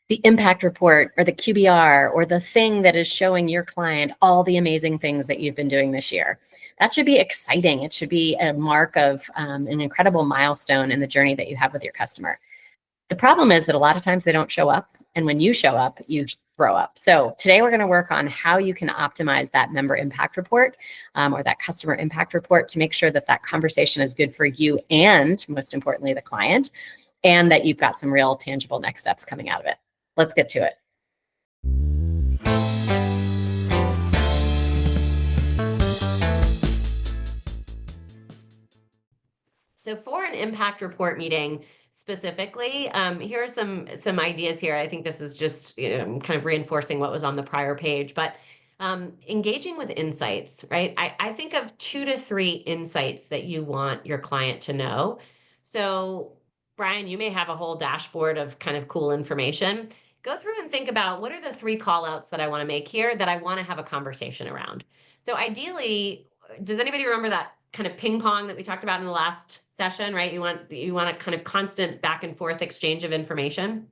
the impact report or the QBR or the thing that is showing your client all the amazing things that you've been doing this year. That should be exciting. It should be a mark of an incredible milestone in the journey that you have with your customer. The problem is that a lot of times they don't show up. And when you show up, you throw up. So today we're going to work on how you can optimize that member impact report or that customer impact report to make sure that that conversation is good for you and, most importantly, the client, and that you've got some real tangible next steps coming out of it. Let's get to it. So for an impact report meeting specifically, here are some ideas here. I think this is just kind of reinforcing what was on the prior page, but engaging with insights, right? I think of 2 to 3 insights that you want your client to know. So Brian, you may have a whole dashboard of kind of cool information. Go through and think about what are the 3 call outs that I want to make here that I want to have a conversation around. So ideally, does anybody remember that kind of ping pong that we talked about in the last session, right? You want a kind of constant back and forth exchange of information.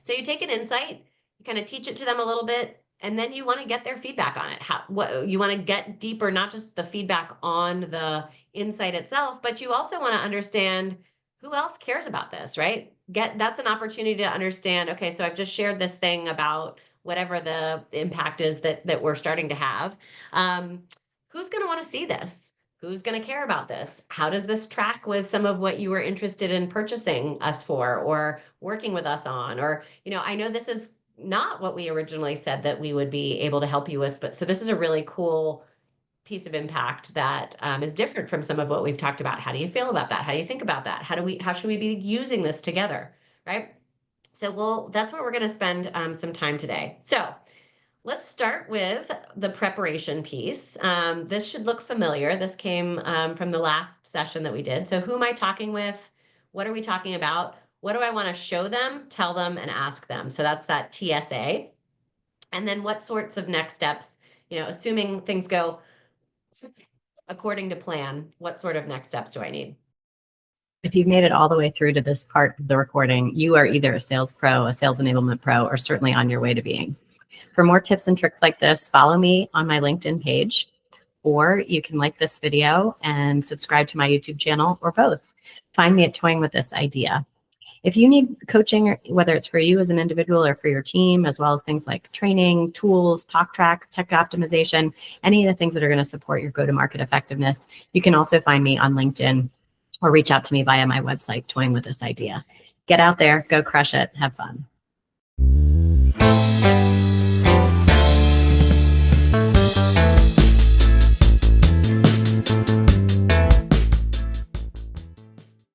So you take an insight, you kind of teach it to them a little bit, and then you want to get their feedback on it. What you want to get deeper, not just the feedback on the insight itself, but you also want to understand who else cares about this, right? That's an opportunity to understand, okay, so I've just shared this thing about whatever the impact is that we're starting to have. Who's going to want to see this? Who's going to care about this? How does this track with some of what you were interested in purchasing us for or working with us on? Or, I know this is not what we originally said that we would be able to help you with, but so this is a really cool piece of impact that is different from some of what we've talked about. How do you feel about that? How do you think about that? How should we be using this together? Right? So that's where we're going to spend some time today. So let's start with the preparation piece. This should look familiar. This came from the last session that we did. So who am I talking with? What are we talking about? What do I want to show them, tell them, and ask them? So that's that TSA. And then what sorts of next steps, assuming things go according to plan, what sort of next steps do I need? If you've made it all the way through to this part of the recording, you are either a sales pro, a sales enablement pro, or certainly on your way to being. For more tips and tricks like this, follow me on my LinkedIn page, or you can like this video and subscribe to my YouTube channel, or both. Find me at Toying with This Idea. If you need coaching, whether it's for you as an individual or for your team, as well as things like training, tools, talk tracks, tech optimization, any of the things that are going to support your go-to-market effectiveness, you can also find me on LinkedIn or reach out to me via my website, Toying with This Idea. Get out there, go crush it, have fun.